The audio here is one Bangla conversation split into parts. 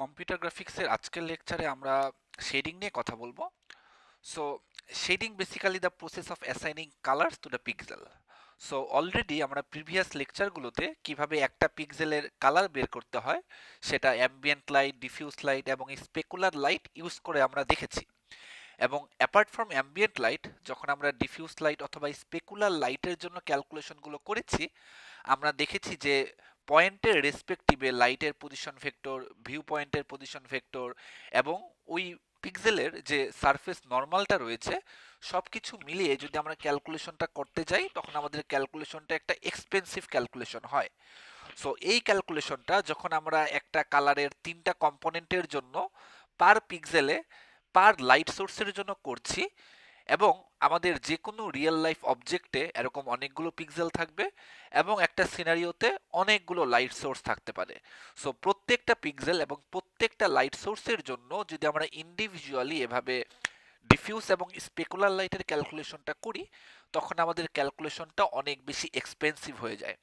কম্পিউটার গ্রাফিক্সের আজকের লেকচারে আমরা শেডিং নিয়ে কথা বলবো। So shading basically the process of assigning colours to the pixel. So already আমরা প্রিভিয়াস লেকচারগুলোতে কিভাবে একটা পিক্সেলের কালার বের করতে হয় সেটা অ্যাম্বিয়েন্ট লাইট, ডিফিউজ লাইট এবং স্পেকুলার লাইট ইউজ করে আমরা দেখেছি। এবং অ্যাপার্ট ফ্রম অ্যাম্বিয়েন্ট লাইট, যখন আমরা ডিফিউজ লাইট অথবা স্পেকুলার লাইটের জন্য ক্যালকুলেশনগুলো করেছি, আমরা দেখেছি যে পয়েন্টের রেসপেক্টিভে লাইটের পজিশন ভেক্টর, ভিউ পয়েন্টের পজিশন ভেক্টর এবং ওই পিক্সেলের যে সারফেস নর্মালটা রয়েছে সব কিছু মিলিয়ে যদি আমরা ক্যালকুলেশনটা করতে যাই তখন আমাদের ক্যালকুলেশনটা একটা এক্সপেন্সিভ ক্যালকুলেশন হয়। সো এই ক্যালকুলেশনটা যখন আমরা একটা কালারের তিনটা কম্পোনেন্টের জন্য পার পিক্সেলে পার লাইট সোর্সের জন্য করছি, এবং আমাদের যে কোনো রিয়েল লাইফ অবজেক্টে এরকম অনেকগুলো পিক্সেল থাকবে এবং একটা সিনারিওতে অনেকগুলো লাইট সোর্স থাকতে পারে। সো প্রত্যেকটা পিক্সেল এবং প্রত্যেকটা লাইট সোর্সের জন্য যদি আমরা ইন্ডিভিজুয়ালি এভাবে ডিফিউজ এবং স্পেকুলার লাইটের ক্যালকুলেশনটা করি তখন আমাদের ক্যালকুলেশনটা অনেক বেশি এক্সপেন্সিভ হয়ে যায়।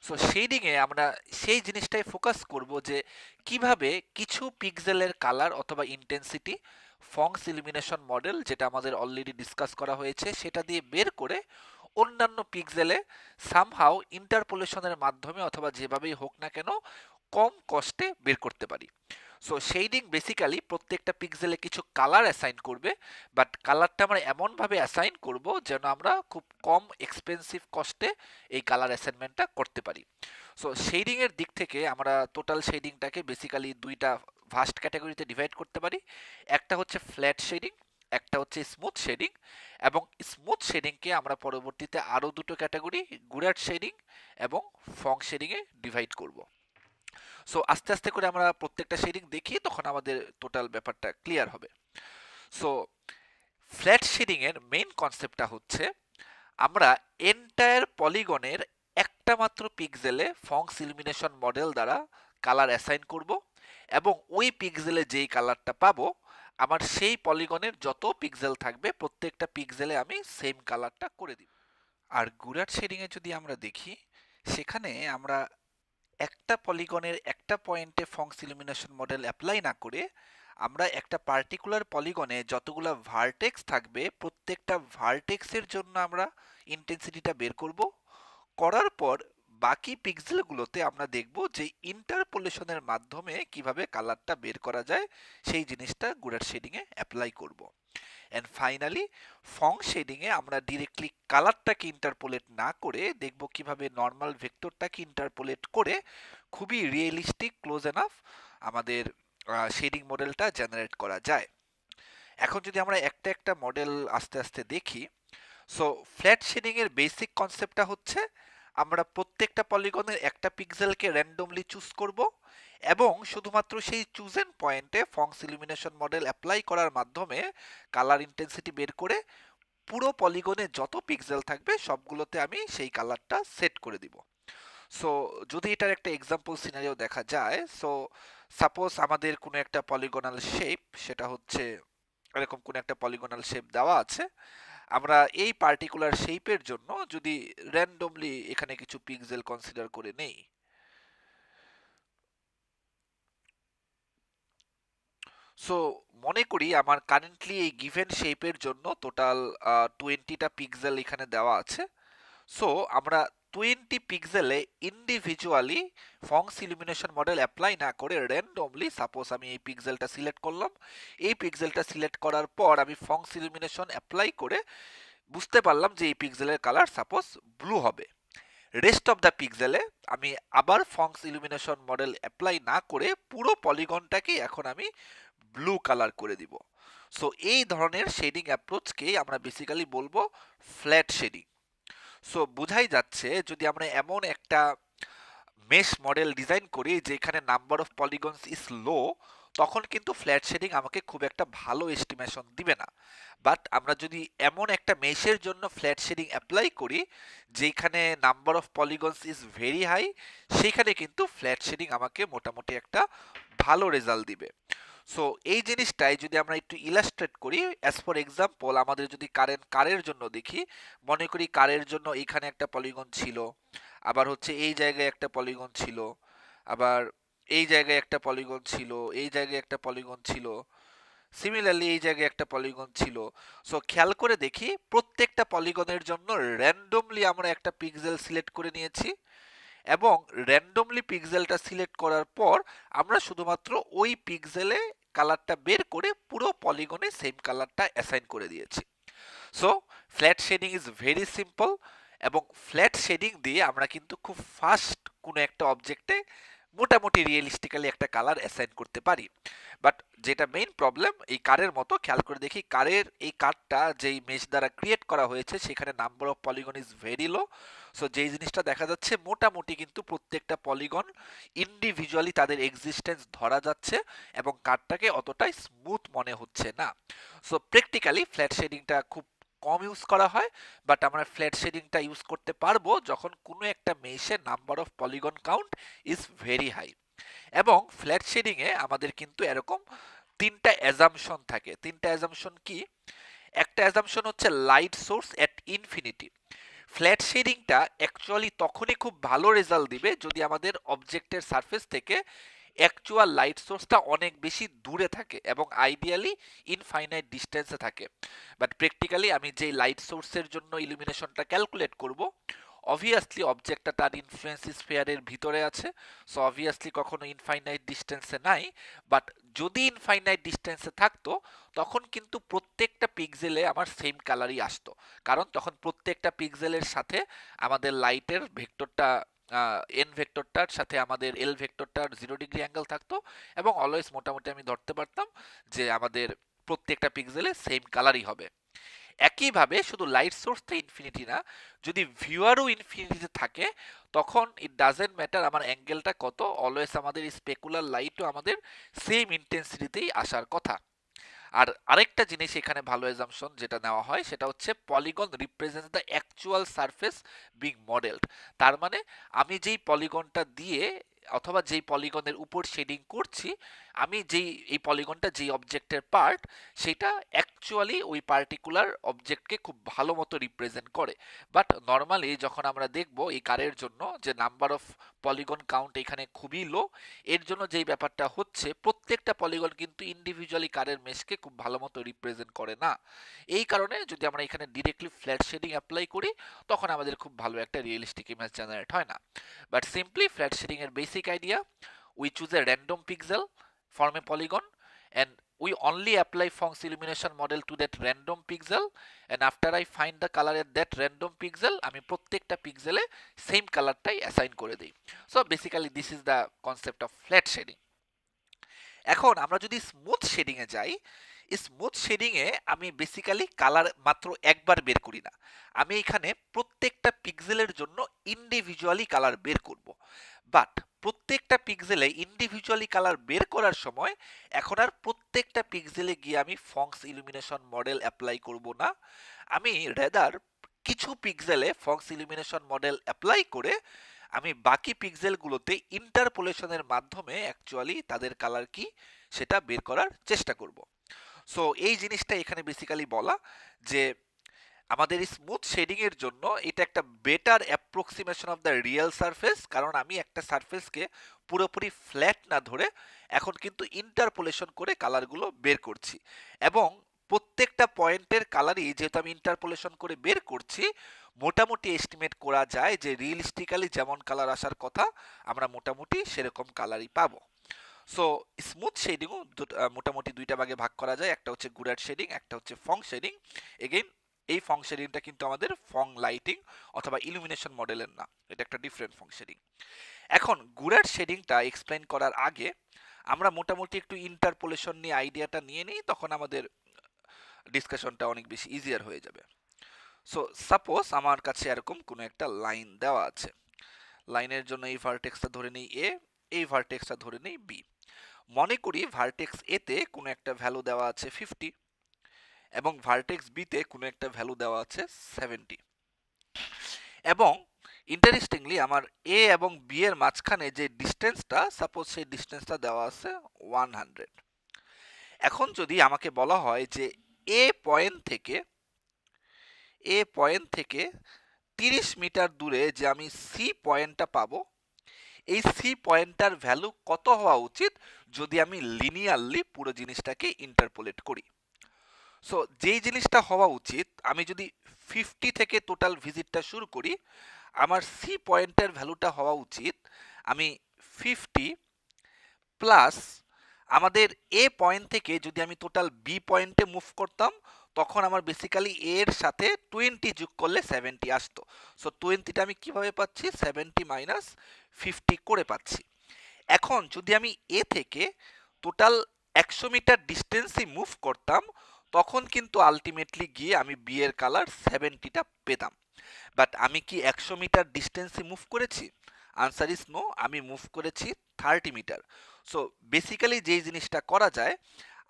সো শেডিংয়ে আমরা সেই জিনিসটাই ফোকাস করব যে কিভাবে কিছু পিক্সেলের কালার অথবা ইন্টেন্সিটি ফংস ইলিমিনেশন মডেল, যেটা আমাদের অলরেডি ডিসকাস করা হয়েছে, সেটা দিয়ে বের করে অন্যান্য পিক্সেলে সামহাও ইন্টারপোলেশনের মাধ্যমে অথবা যেভাবেই হোক না কেন কম কস্টে বের করতে পারি। সো শেডিং বেসিক্যালি প্রত্যেকটা পিক্সেলে কিছু কালার অ্যাসাইন করবে, বাট কালারটা আমরা এমনভাবে অ্যাসাইন করব যেন আমরা খুব কম এক্সপেন্সিভ কস্টে এই কালার অ্যাসাইনমেন্টটা করতে পারি। সো শেডিং এর দিক থেকে আমরা টোটাল শেডিংটাকে বেসিক্যালি দুইটা ভাস্ট ক্যাটাগরিতে ডিভাইড করতে পারি। একটা হচ্ছে ফ্ল্যাট শেডিং, একটা হচ্ছে স্মুথ শেডিং, এবং স্মুথ শেডিংকে আমরা পরবর্তীতে আরও দুটো ক্যাটাগরি গুরাট শেডিং এবং ফং শেডিংয়ে ডিভাইড করব। সো আস্তে আস্তে করে আমরা প্রত্যেকটা শেডিং দেখি, তখন আমাদের টোটাল ব্যাপারটা ক্লিয়ার হবে। সো ফ্ল্যাট শেডিং এর মেইন কনসেপ্টটা হচ্ছে আমরা এন্টায়ার পলিগনের একটা মাত্র পিক্সেলে ফংস ইলুমিনেশন মডেল দ্বারা কালার অ্যাসাইন করব, এবং ওই পিক্সেলে যেই কালারটা পাবো আমার সেই পলিগনের যত পিক্সেল থাকবে প্রত্যেকটা পিক্সেলে আমি সেম কালারটা করে দিব। আর গুরাট শেডিং এ যদি আমরা দেখি, সেখানে আমরা একটা পলিগনের একটা পয়েন্টে ফংস ইলুমিনেশন মডেল অ্যাপ্লাই না করে আমরা একটা পার্টিকুলার পলিগনে যতগুলো ভার্টেক্স থাকবে প্রত্যেকটা ভার্টেক্সের জন্য আমরা ইন্টেন্সিটিটা বের করব। করার পর বাকি পিক্সেলগুলোতে আমরা দেখব যে ইন্টারপোলেশনের মাধ্যমে কিভাবে কালারটা বের করা যায়, সেই জিনিসটা গুরাট শেডিংয়ে অ্যাপ্লাই করব। অ্যান্ড ফাইনালি ফং শেডিংয়ে আমরা ডিরেক্টলি কালারটাকে ইন্টারপোলেট না করে দেখব কিভাবে নর্মাল ভেক্টরটাকে ইন্টারপোলেট করে খুবই রিয়েলিস্টিক ক্লোজ এনাফ আমাদের শেডিং মডেলটা জেনারেট করা যায়। এখন যদি আমরা একটা একটা মডেল আস্তে আস্তে দেখি, সো ফ্ল্যাট শেডিং এর বেসিক কনসেপ্টটা হচ্ছে আমরা প্রত্যেকটা পলিগনের একটা পিক্সেলকে র্যান্ডমলি চুজ করব এবং শুধুমাত্র সেই চুজেন পয়েন্টে ফংস ইলুমিনেশন মডেল অ্যাপ্লাই করার মাধ্যমে কালার ইন্টেন্সিটি বের করে পুরো পলিগনে যত পিক্সেল থাকবে সবগুলোতে আমি সেই কালারটা সেট করে দিব। সো যদি এটার একটা এক্সাম্পল সিনারিও দেখা যায়, সো সাপোজ আমাদের কোনো একটা পলিগনাল শেপ, সেটা হচ্ছে এরকম কোনো একটা পলিগনাল শেপ দেওয়া আছে, আমরা এই পার্টিকুলার শেপের জন্য যদি র্যান্ডমলি এখানে কিছু পিক্সেল কনসিডার করে নেই, সো মনে করি আমার কারেন্টলি এই গিভেন শেপের জন্য টোটাল 20টা পিক্সেল এখানে দেওয়া আছে। সো আমরা 20 পিক্সেলে ইন্ডিভিজুয়ালি ফংস ইলুমিনেশন মডেল অ্যাপ্লাই না করে র্যান্ডমলি, সাপোজ আমি এই পিক্সেলটা সিলেক্ট করলাম, এই পিক্সেলটা সিলেক্ট করার পর আমি ফংস ইলুমিনেশন অ্যাপ্লাই করে বুঝতে পারলাম যে এই পিক্সেলের কালার সাপোজ ব্লু হবে। রেস্ট অফ দ্য পিক্সেলে আমি আবার ফংস ইলুমিনেশন মডেল অ্যাপ্লাই না করে পুরো পলিগনটাকে এখন আমি ব্লু কালার করে দিব। সো এই ধরনের শেডিং অ্যাপ্রোচকেই আমরা বেসিক্যালি বলবো ফ্ল্যাট শেডিং। সো বোঝাই যাচ্ছে যদি আমরা এমন একটা মেশ মডেল ডিজাইন করি যেখানে number of polygons is low, তখন কিন্তু ফ্ল্যাট শেডিং আমাকে খুব একটা ভালো এস্টিমেশন দিবে না। বাট আমরা যদি এমন একটা মেশের জন্য ফ্ল্যাট শেডিং অ্যাপ্লাই করি যেখানে number of polygons is very high, সেখানে কিন্তু ফ্ল্যাট শেডিং আমাকে মোটামুটি একটা ভালো রেজাল্ট দিবে। সো এই জিনিসটাই যদি আমরা একটু ইলাস্ট্রেট করি, অ্যাজ ফর এক্সাম্পল আমাদের যদি কারের জন্য দেখি, মনে করি কারের জন্য এখানে একটা পলিগন ছিল, আবার হচ্ছে এই জায়গায় একটা পলিগন ছিল, আবার এই জায়গায় একটা পলিগন ছিল, এই জায়গায় একটা পলিগন ছিল, সিমিলারলি এই জায়গায় একটা পলিগন ছিল। সো খেয়াল করে দেখি প্রত্যেকটা পলিগনের জন্য র্যান্ডমলি আমরা একটা পিক্সেল সিলেক্ট করে নিয়েছি, এবং র্যান্ডমলি পিক্সেলটা সিলেক্ট করার পর আমরা শুধুমাত্র ওই পিক্সেলে কালারটা বের করে পুরো পলিগনে সেম কালারটা অ্যাসাইন করে দিয়েছি। So flat shading is very simple, এবং ফ্ল্যাট শেডিং দিয়ে আমরা কিন্তু খুব ফাস্ট কোনো একটা অবজেক্টে মোটামুটি রিয়েলিস্টিক্যালি একটা কালার অ্যাসাইন করতে পারি। বাট যেটা মেইন প্রবলেম এই কারের মতো, খেয়াল করে দেখি কারের এই কারটা যেই মেশ দ্বারা ক্রিয়েট করা হয়েছে সেখানে number of polygon is very low. So যেই জিনিসটা দেখা যাচ্ছে মোটামুটি কিন্তু প্রত্যেকটা পলিগন ইন্ডিভিজুয়ালি তাদের এক্সিস্টেন্স ধরা যাচ্ছে এবং কারটাকে অতটাই স্মুথ মনে হচ্ছে না। সো প্র্যাকটিক্যালি ফ্ল্যাট শেডিংটা খুব কম ইউজ করা হয়, বাট আমরা ফ্ল্যাট শেডিংটা ইউজ করতে পারবো যখন কোনো একটা মেশে number of polygon count is very high. এবং ফ্ল্যাট শেডিং এ আমাদের কিন্তু এরকম তিনটা অ্যাজাম্পশন থাকে। তিনটা অ্যাজাম্পশন কি? একটা অ্যাজাম্পশন হচ্ছে লাইট সোর্স এট ইনফিনিটি। ফ্ল্যাট শেডিংটা অ্যাকচুয়ালি তখনই খুব ভালো রেজাল্ট দিবে যদি আমাদের অবজেক্টের সারফেস থেকে অ্যাকচুয়াল লাইট সোর্সটা অনেক বেশি দূরে থাকে এবং আইডিয়ালি ইনফাইনাইট ডিস্টেন্সে থাকে। বাট প্র্যাকটিক্যালি আমি যেই লাইট সোর্সের জন্য ইলুমিনেশনটা ক্যালকুলেট করব, অবভিয়াসলি অবজেক্টটা তার ইনফ্লুয়েন্স স্ফিয়ারের ভিতরে আছে, সো অবভিয়াসলি কখনো ইনফাইনাইট ডিস্টেন্সে নাই। বাট যদি ইনফাইনাইট ডিস্টেন্সে থাকতো তখন কিন্তু প্রত্যেকটা পিক্সেলে আমার সেম কালারই আসতো, কারণ তখন প্রত্যেকটা পিক্সেলের সাথে আমাদের লাইটের ভেক্টরটা এন ভেক্টরটার সাথে আমাদের এল ভেক্টরটার 0 ডিগ্রি অ্যাঙ্গেল থাকতো, এবং অলওয়েজ মোটামুটি আমি ধরতে পারতাম যে আমাদের প্রত্যেকটা পিক্সেলে সেম কালারই হবে। একইভাবে শুধু লাইট সোর্সটা ইনফিনিটি না, যদি ভিউয়ারও ইনফিনিটিতে থাকে তখন ইট ডাজেন্ট ম্যাটার আমার অ্যাঙ্গেলটা কত, অলওয়েজ আমাদের স্পেকুলার লাইটও আমাদের সেম ইন্টেন্সিটিতেই আসার কথা। আর আরেকটা জিনিস এখানে ভালো অ্যাজাম্পশন যেটা নেওয়া হয় সেটা হচ্ছে polygon represents the actual surface being modelled. তার মানে আমি যেই পলিগনটা দিয়ে অথবা যেই পলিগনের উপর শেডিং করছি, আমি যেই এই পলিগনটা যেই অবজেক্টের পার্ট, সেটা অ্যাকচুয়ালি ওই পার্টিকুলার অবজেক্টকে খুব ভালো মতো রিপ্রেজেন্ট করে। বাট নর্মালি যখন আমরা দেখব এই কারের জন্য যে নাম্বার অফ পলিগন কাউন্ট এখানে খুবই লো, এর জন্য যেই ব্যাপারটা হচ্ছে প্রত্যেকটা পলিগন কিন্তু ইন্ডিভিজুয়ালি কারের মেশকে খুব ভালো মতো রিপ্রেজেন্ট করে না। এই কারণে যদি আমরা এখানে ডিরেক্টলি ফ্ল্যাট শেডিং অ্যাপ্লাই করি তখন আমাদের খুব ভালো একটা রিয়েলিস্টিক ইমেজ জেনারেট হয় না। বাট সিম্পলি ফ্ল্যাট শেডিং এর basic idea, we choose a random pixel form a polygon and we only apply Fonk's illumination model to that random pixel, and after I find the color at that random pixel আমি প্রত্যেকটা পিক্সেলে সেম কালারটাই অ্যাসাইন করে দিই। So basically this is the concept of flat shading. এখন আমরা যদি স্মুথ শেডিং এ যাই, স্মুথ শেডিং এ আমি বেসিক্যালি কালার মাত্র একবার বের করি না, আমি এখানে প্রত্যেকটা পিক্সেলের জন্য ইন্ডিভিজুয়ালি কালার বের করব। বাট প্রত্যেকটা পিক্সেলে ইন্ডিভিজুয়ালি কালার বের করার সময় এখন আর প্রত্যেকটা পিক্সেলে গিয়ে আমি ফংস ইলুমিনেশন মডেল অ্যাপ্লাই করব না, আমি রেদার কিছু পিক্সেলে ফংস ইলুমিনেশন মডেল অ্যাপ্লাই করে আমি বাকি পিক্সেলগুলোতে ইন্টারপোলেশনের মাধ্যমে অ্যাকচুয়ালি তাদের কালার কি সেটা বের করার চেষ্টা করব। সো এই জিনিসটা এখানে বেসিক্যালি বলা যে আমাদের স্মুথ শেডিং এর জন্য এটা একটা better approximation of the real surface, কারণ আমি একটা সারফেসকে পুরোপুরি ফ্ল্যাট না ধরে এখন কিন্তু ইন্টারপোলেশন করে কালারগুলো বের করছি, এবং প্রত্যেকটা পয়েন্টের কালারই যেহেতু আমি ইন্টারপোলেশন করে বের করছি মোটামুটি এস্টিমেট করা যায় যে রিয়েলিস্টিক্যালি যেমন কালার আসার কথা আমরা মোটামুটি সেরকম কালারই পাবো। সো স্মুথ শেডিংও মোটামুটি দুইটা ভাগে ভাগ করা যায়, একটা হচ্ছে গুরাট শেডিং, একটা হচ্ছে ফং শেডিং। এগেইন এই ফং শেডিংটা কিন্তু আমাদের ফং লাইটিং অথবা ইলুমিনেশন মডেলের না, এটা একটা ডিফারেন্ট ফং শেডিং। এখন গুরাট শেডিংটা এক্সপ্লেইন করার আগে আমরা মোটামুটি একটু ইন্টারপোলেশন নিয়ে আইডিয়াটা নিয়ে নিই, তখন আমাদের ডিসকাশনটা অনেক বেশি ইজিয়ার হয়ে যাবে। সো সাপোজ আমার কাছে এরকম কোনো একটা লাইন দেওয়া আছে, লাইনের জন্য এই ভার্টেক্সটা ধরে নেই এ, এই ভার্টেক্সটা ধরে নেই বি। মনে করি ভার্টেক্স এ তে কোনো একটা ভ্যালু দেওয়া আছে 50 এবং ভার্টেক্স বি তে কোনো একটা ভ্যালু দেওয়া আছে 70, এবং ইন্টারেস্টিংলি আমার এ এবং বি এর মাঝখানে যে ডিস্টেন্সটা, সাপোজ সেই ডিস্টেন্সটা দেওয়া আছে 100। এখন যদি আমাকে বলা হয় যে এ পয়েন্ট থেকে 30 মিটার দূরে যে আমি সি পয়েন্টটা পাবো, এই সি পয়েন্টটার ভ্যালু কত হওয়া উচিত যদি আমি লিনিয়ারলি পুরো জিনিসটাকে ইন্টারপোলেট করি। সো যেই জিনিসটা হওয়া উচিত, আমি যদি 50 থেকে টোটাল ভিজিটটা শুরু করি, আমার সি পয়েন্টের ভ্যালুটা হওয়া উচিত আমি 50 প্লাস আমাদের এ পয়েন্ট থেকে যদি আমি টোটাল বি পয়েন্টে মুভ করতাম, তখন আমার বেসিক্যালি এর সাথে 20 যোগ করলে 70 আসতো। সো 20টা আমি কিভাবে পাচ্ছি, 70 মাইনাস 50 করে পাচ্ছি। এখন যদি আমি এ থেকে টোটাল 100 মিটার ডিস্টেন্সই মুভ করতাম, তখন কিন্তু আলটিমেটলি গিয়ে আমি বি এর কালার 70টা পেতাম। বাট আমি কি 100 মিটার ডিস্টেন্সে মুভ করেছি? আনসার ইজ নো, আমি মুভ করেছি 30 মিটার। সো বেসিক্যালি যেই জিনিসটা করা যায়,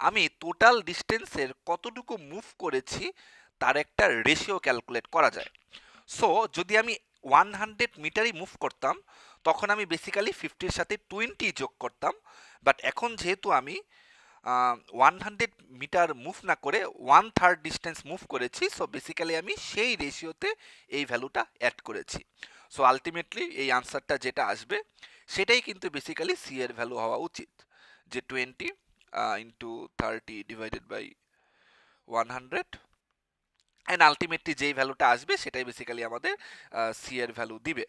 আমি টোটাল ডিস্টেন্সের কতটুকু মুভ করেছি তার একটা রেশিও ক্যালকুলেট করা যায়। সো যদি আমি 100 মিটারই মুভ করতাম, তখন আমি বেসিক্যালি 50-র সাথে 20 যোগ করতাম। বাট এখন যেহেতু আমি 100 মিটার মুভ না করে 1/3 ডিস্টেন্স মুভ করেছি, সো বেসিক্যালি আমি সেই রেশিওতে এই ভ্যালুটা অ্যাড করেছি। সো আলটিমেটলি এই আনসারটা যেটা আসবে সেটাই কিন্তু বেসিক্যালি সি এর ভ্যালু হওয়া উচিত, যে 20 into 30 divided by 100, and ultimately যেই ভ্যালুটা আসবে সেটাই বেসিক্যালি আমাদের সি এর ভ্যালু দিবে।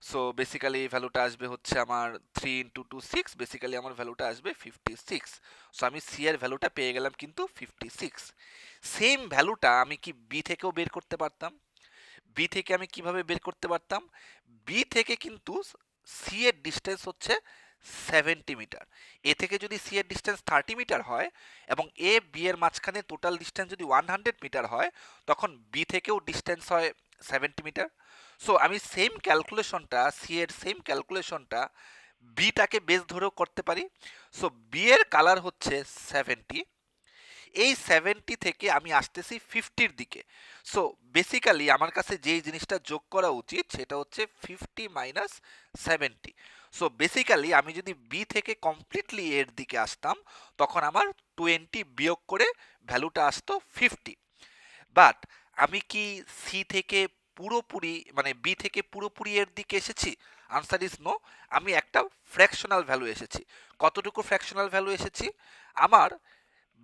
সো বেসিক্যালি এই ভ্যালুটা আসবে হচ্ছে আমার 3 ইন্টু 2 6, বেসিক্যালি আমার ভ্যালুটা আসবে 56। সো আমি সি এর ভ্যালুটা পেয়ে গেলাম কিন্তু 56। সেম ভ্যালুটা আমি কি বি থেকেও বের করতে পারতাম। বি থেকে আমি কিভাবে বের করতে পারতাম? বি থেকে কিন্তু সি এর ডিস্টেন্স হচ্ছে 70 মিটার। এ থেকে যদি সি এর ডিস্টেন্স 30 মিটার হয় এবং এ বি এর মাঝখানে টোটাল ডিস্টেন্স যদি 100 মিটার হয়, তখন বি থেকেও ডিস্টেন্স হয় 70 মিটার। সো আমি সেম ক্যালকুলেশনটা, সি এর সেম ক্যালকুলেশনটা বিটাকে বেস ধরেও করতে পারি। সো বি এর কালার হচ্ছে 70, এই 70 থেকে আমি আসতেছি 50-র দিকে। সো বেসিক্যালি আমার কাছে যেই জিনিসটা যোগ করা উচিত সেটা হচ্ছে 50 মাইনাস 70। সো বেসিক্যালি আমি যদি বি থেকে কমপ্লিটলি এর দিকে আসতাম, তখন আমার 20 বিয়োগ করে ভ্যালুটা আসতো 50। বাট আমি কি সি থেকে পুরোপুরি, মানে বি থেকে পুরোপুরি এর দিকে এসেছি? আনসার ইজ নো, আমি একটা ফ্র্যাকশনাল ভ্যালু এসেছি। কতটুকু ফ্র্যাকশনাল ভ্যালু এসেছি? আমার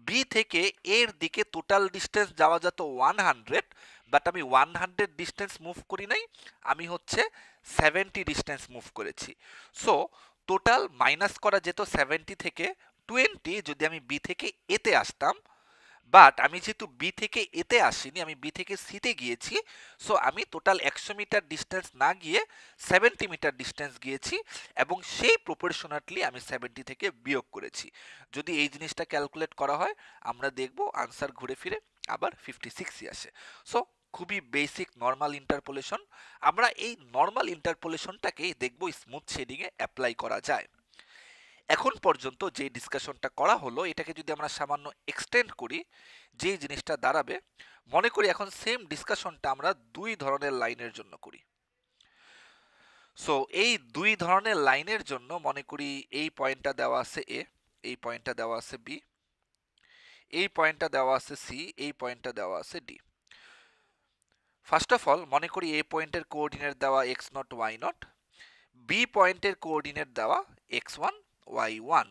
বি থেকে এর দিকে টোটাল ডিস্টেন্স যাওয়া যেত 100, বাট আমি 100 ডিস্টেন্স মুভ করি নাই, আমি হচ্ছে 70 ডিস্টেন্স মুভ করেছি। সো টোটাল মাইনাস করা যেত 70 থেকে 20 যদি আমি বি থেকে এতে আসতাম। বাট আমি যেহেতু বি থেকে এতে আসিনি, আমি বি থেকে সিতে গিয়েছি, সো আমি টোটাল 100 মিটার ডিস্টেন্স না গিয়ে 70 মিটার ডিস্টেন্স গিয়েছি, এবং সেই প্রপোর্শনাটলি আমি 70 থেকে বিয়োগ করেছি। যদি এই জিনিসটা ক্যালকুলেট করা হয়, আমরা দেখব আনসার ঘুরে ফিরে আবার 56ই আসে। সো খুবই বেসিক নর্মাল ইন্টারপোলেশন। আমরা এই নর্মাল ইন্টারপোলেশনটাকেই দেখব স্মুথ শেডিংয়ে অ্যাপ্লাই করা যায়। এখন পর্যন্ত যে ডিসকাশনটা করা হলো, এটাকে যদি আমরা সামান্য এক্সটেন্ড করি, যেই জিনিসটা দাঁড়াবে, মনে করি এখন সেম ডিসকাশনটা আমরা দুই ধরনের লাইনের জন্য করি। সো এই দুই ধরনের লাইনের জন্য মনে করি এই পয়েন্টটা দেওয়া আছে এ, এই পয়েন্টটা দেওয়া আছে বি, এই পয়েন্টটা দেওয়া আছে সি, এই পয়েন্টটা দেওয়া আছে ডি। ফার্স্ট অফ অল মনে করি এ পয়েন্টের কোঅর্ডিনেট দেওয়া x0 y0, বি পয়েন্টের কোঅর্ডিনেট দেওয়া x1 y1।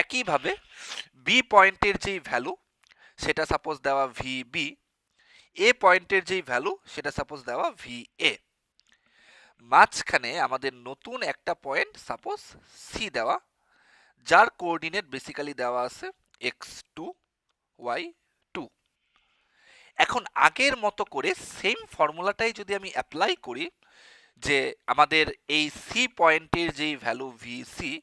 একইভাবে বি পয়েন্টের যেই ভ্যালু সেটা সাপোজ দেওয়া ভিবি, এ পয়েন্টের যেই ভ্যালু সেটা সাপোজ দেওয়া ভিএ। মাঝখানে আমাদের নতুন একটা পয়েন্ট সাপোজ সি দেওয়া, যার কোঅর্ডিনেট বেসিক্যালি দেওয়া আছে x2 y2। এখন আগের মতো করে সেম ফর্মুলাটাই যদি আমি অ্যাপ্লাই করি, যে আমাদের এই সি পয়েন্টের যেই ভ্যালু ভিসি,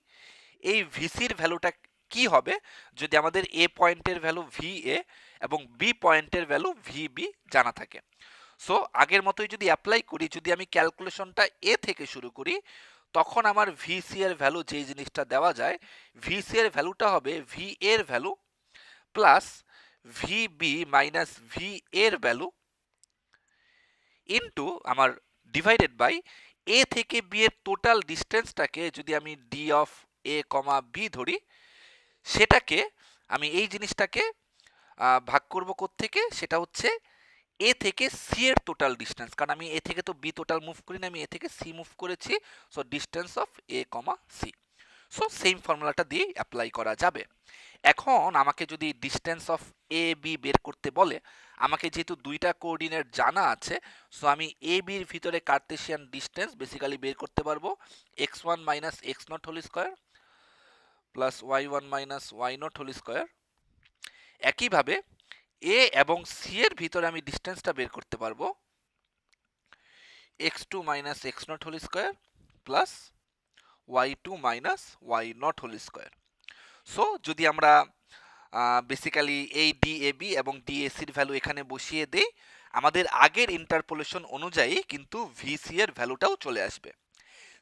এই ভিসির ভ্যালুটা কি হবে যদি আমাদের এ পয়েন্টের ভ্যালু ভিএ এবং বি পয়েন্টের ভ্যালু ভিবি জানা থাকে। সো আগের মতোই যদি অ্যাপ্লাই করি, যদি আমি ক্যালকুলেশনটা এ থেকে শুরু করি, তখন আমার ভিসি এর ভ্যালু যেই জিনিসটা দেওয়া যায়, ভিসি এর ভ্যালুটা হবে ভি এর value plus VB minus V এর ভ্যালু ইনটু আমার ডিভাইডেড বাই এ থেকে বি এর টোটাল ডিস্টেন্সটাকে যদি আমি D of A comma B ধরি, সেটাকে আমি এই জিনিসটাকে ভাগ করব কোত্থেকে, সেটা হচ্ছে এ থেকে সি এর টোটাল ডিস্টেন্স, কারণ আমি এ থেকে তো বি টোটাল মুভ করি না, আমি এ থেকে সি মুভ করেছি। So distance of A comma C. So same ফর্মুলাটা দিয়ে অ্যাপ্লাই করা যাবে। এখন আমাকে যদি ডিস্টেন্স অফ এ বি বের করতে বলে, আমাকে যেহেতু দুইটা কোঅর্ডিনেট জানা আছে, সো আমি এ বির ভিতরে কার্টেশিয়ান ডিস্টেন্স বেসিক্যালি বের করতে পারবো x1 minus X naught whole square plus y1 minus Y naught whole square. একইভাবে এ এবং সি এর ভিতরে আমি ডিস্টেন্সটা বের করতে পারবো x2 minus X naught whole square plus y2 minus Y naught whole square. So যদি আমরা বেসিক্যালি এই ডিএবি এবং ডিএসির ভ্যালু এখানে বসিয়ে দেই, আমাদের আগের ইন্টারপোলেশন অনুযায়ী কিন্তু ভিসি এর ভ্যালুটাও চলে আসবে।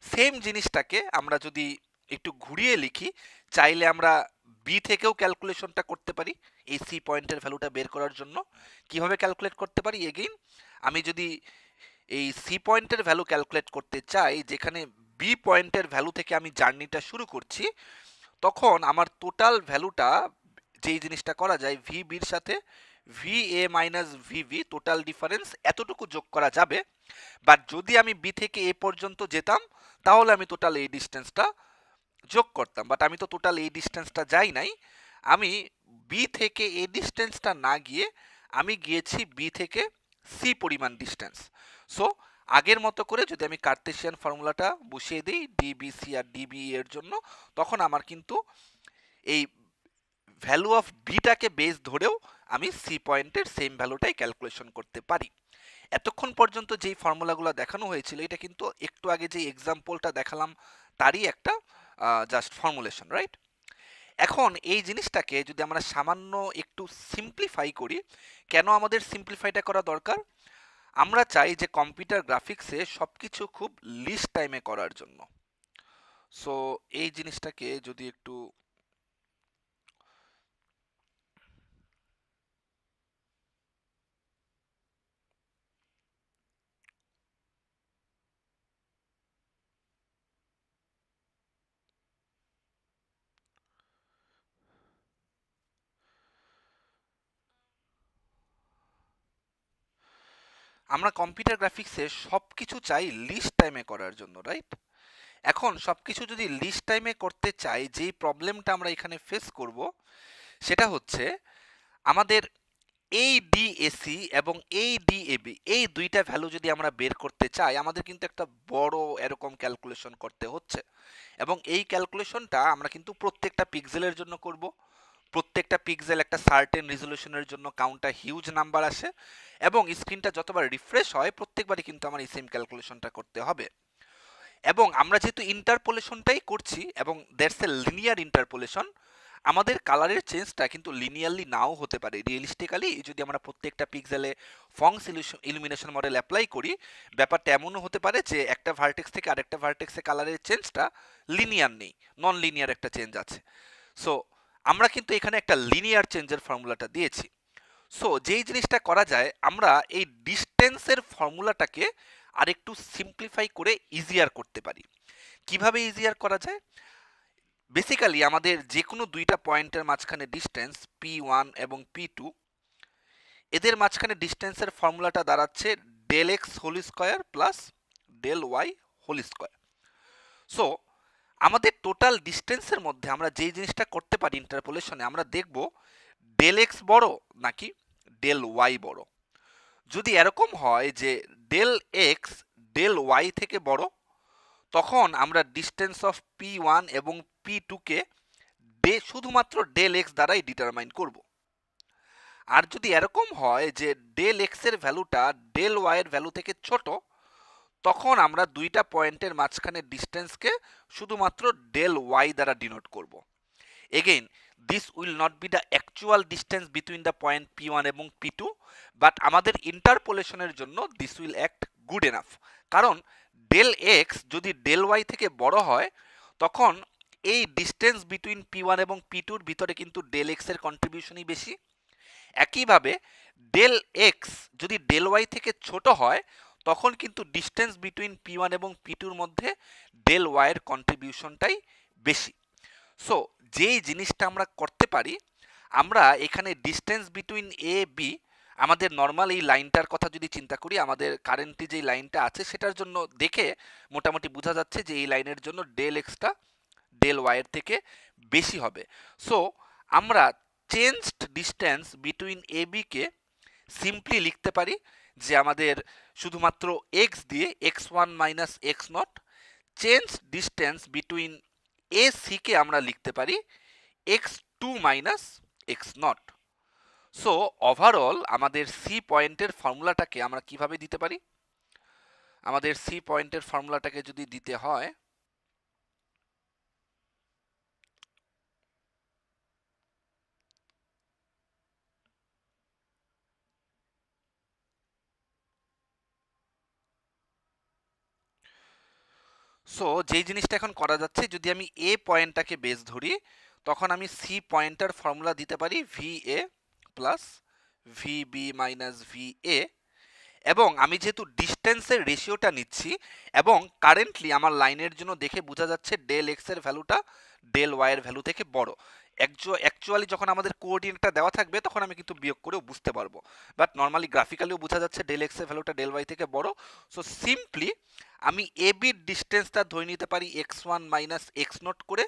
সেম জিনিসটাকে আমরা যদি একটু ঘুরিয়ে লিখি, চাইলে আমরা বি থেকেও ক্যালকুলেশনটা করতে পারি এই সি পয়েন্টের ভ্যালুটা বের করার জন্য। কিভাবে ক্যালকুলেট করতে পারি? এগেইন আমি যদি এই সি পয়েন্টের ভ্যালু ক্যালকুলেট করতে চাই, যেখানে বি পয়েন্টের ভ্যালু থেকে আমি জার্নিটা শুরু করছি, তখন আমার টোটাল ভ্যালুটা যেই জিনিসটা করা যায়, ভি বির সাথে V A minus V V total difference এতটুকু যোগ করা যাবে। বাট যদি আমি বি থেকে এ পর্যন্ত যেতাম, তাহলে আমি টোটাল এই ডিস্টেন্সটা যোগ করতাম। বাট আমি তো টোটাল এই ডিস্টেন্সটা যাই নাই, আমি বি থেকে এ ডিস্টেন্সটা না গিয়ে আমি গিয়েছি বি থেকে সি পরিমাণ ডিস্টেন্স। সো আগের মতো করে যদি আমি কার্তেশিয়ান ফর্মুলাটা বসিয়ে দিই ডিবিসি আর ডিবি এর জন্য, তখন আমার কিন্তু এই ভ্যালু অফ বিটাকে বেস ধরেও আমি সি পয়েন্টের সেম ভ্যালুটাই ক্যালকুলেশন করতে পারি। এতক্ষণ পর্যন্ত যেই ফর্মুলাগুলো দেখানো হয়েছিল, এটা কিন্তু একটু আগে যে এক্সাম্পলটা দেখালাম তারই একটা জাস্ট ফর্মুলেশন, রাইট? এখন এই জিনিসটাকে যদি আমরা সামান্য একটু সিম্পলিফাই করি, কেন আমাদের সিম্পলিফাইটা করা দরকার? আমরা চাই যে কম্পিউটার গ্রাফিক্সে সবকিছু খুব লিস্ট টাইমে করার জন্য। সো এই জিনিসটাকে যদি একটু আমরা কম্পিউটার গ্রাফিক্সে সবকিছু চাই লিস্ট টাইমে করার জন্য, রাইট? এখন সবকিছু যদি লিস্ট টাইমে করতে চাই, যেই প্রবলেমটা আমরা এখানে ফেস করব সেটা হচ্ছে আমাদের এই ডিএসি এবং এই ডিএবি এই দুইটা ভ্যালু যদি আমরা বের করতে চাই, আমাদের কিন্তু একটা বড় এরকম ক্যালকুলেশন করতে হচ্ছে। এবং এই ক্যালকুলেশনটা আমরা কিন্তু প্রত্যেকটা পিক্সেলের জন্য করব। প্রত্যেকটা পিক্সেল একটা সার্টেন রেজলিউশনের জন্য কাউন্টটা হিউজ নাম্বার আসে, এবং স্ক্রিনটা যতবার রিফ্রেশ হয় প্রত্যেকবারই কিন্তু আমার এই সেম ক্যালকুলেশনটা করতে হবে। এবং আমরা যেহেতু ইন্টারপোলেশনটাই করছি এবং দ্যাটস এ লিনিয়ার ইন্টারপোলেশন, আমাদের কালারের চেঞ্জটা কিন্তু লিনিয়ারলি নাও হতে পারে। রিয়েলিস্টিক্যালি যদি আমরা প্রত্যেকটা পিক্সেলে ফংস ইলুমিনেশন মডেল অ্যাপ্লাই করি, ব্যাপারটা এমনও হতে পারে যে একটা ভার্টেক্স থেকে আরেকটা ভার্টেক্সে কালারের চেঞ্জটা লিনিয়ার নেই, নন লিনিয়ার একটা চেঞ্জ আছে। সো আমরা কিন্তু এখানে একটা লিনিয়ার চেঞ্জের ফর্মুলাটা দিয়েছি। সো যেই জিনিসটা করা যায়, আমরা এই ডিস্টেন্সের ফর্মুলাটাকে আরেকটু সিম্পলিফাই করে ইজিয়ার করতে পারি। কিভাবে ইজিয়ার করা যায়? বেসিক্যালি আমাদের যে কোনো দুইটা পয়েন্টের মাঝখানে ডিস্টেন্স P1 এবং P2, এদের মাঝখানে ডিস্টেন্সের ফর্মুলাটা দাঁড়াচ্ছে del X whole square plus del Y whole square. So আমাদের টোটাল ডিস্টেন্সের মধ্যে আমরা যেই জিনিসটা করতে পারি ইন্টারপোলেশনে, আমরা দেখব ডেল এক্স বড় নাকি ডেল ওয়াই বড়। যদি এরকম হয় যে ডেল এক্স ডেল ওয়াই থেকে বড়, তখন আমরা ডিস্টেন্স অফ P1 এবং P2 কে শুধুমাত্র ডেল এক্স দ্বারাই ডিটারমাইন করব। আর যদি এরকম হয় যে ডেল এক্স এর ভ্যালুটা ডেল ওয়াই এর ভ্যালু থেকে ছোট, তখন আমরা দুইটা পয়েন্টের মাঝখানে ডিস্টেন্সকে শুধুমাত্র ডেল ওয়াই দ্বারা ডিনোট করব। Again this will not be the actual distance between the point P1 এবং P2, বাট আমাদের ইন্টারপোলেশনের জন্য this will act good enough. কারণ ডেল এক্স যদি ডেল ওয়াই থেকে বড় হয়, তখন এই ডিস্টেন্স বিটুইন P1 এবং P2 এর ভিতরে কিন্তু ডেল এক্স এর কন্ট্রিবিউশনই বেশি। একইভাবে ডেল এক্স যদি ডেল ওয়াই থেকে ছোট হয়, তখন কিন্তু ডিস্টেন্স বিটুইন P1 এবং P2 এর মধ্যে ডেল ওয়াই এর কন্ট্রিবিউশনটাই বেশি। সো যেই জিনিসটা আমরা করতে পারি, আমরা এখানে ডিস্টেন্স বিটুইন এ বি আমাদের নর্মাল এই লাইনটার কথা যদি চিন্তা করি, আমাদের কারেন্টলি যে লাইনটা আছে সেটার জন্য দেখে মোটামুটি বোঝা যাচ্ছে যে এই লাইনের জন্য ডেল এক্সটা ডেল ওয়াইয়ের থেকে বেশি হবে। সো আমরা চেঞ্জড ডিস্টেন্স বিটুইন এ বিকে সিম্পলি লিখতে পারি যে আমাদের শুধুমাত্র এক্স দিয়ে X one minus X not, change distance between A সিকে আমরা লিখতে পারি X two minus X not. So overall আমাদের সি পয়েন্টের ফর্মুলাটাকে আমরা কিভাবে দিতে পারি? আমাদের সি পয়েন্টের ফর্মুলাটাকে যদি দিতে হয়, সো যেই জিনিসটা এখন করা যাচ্ছে, যদি আমি এ পয়েন্টটাকে বেস ধরি তখন আমি সি পয়েন্টার ফর্মুলা দিতে পারি V A plus V B minus V A, এবং আমি যেহেতু ডিস্টেন্সের রেশিওটা নিচ্ছি এবং কারেন্টলি আমার লাইনের জন্য দেখে বোঝা যাচ্ছে ডেল এক্স এর ভ্যালুটা ডেল ওয়াই এর ভ্যালু থেকে বড়। অ্যাকচুয়ালি যখন আমাদের কোঅর্ডিনেটটা দেওয়া থাকবে তখন আমি কিন্তু বিয়োগ করেও বুঝতে পারবো, বাট নর্মালি গ্রাফিক্যালিও বোঝা যাচ্ছে ডেল এক্স এর ভ্যালুটা ডেল ওয়াই থেকে বড়। সো সিম্পলি আমি এ বির ডিস্টেন্সটা ধরে নিতে পারি X one minus X naught করে,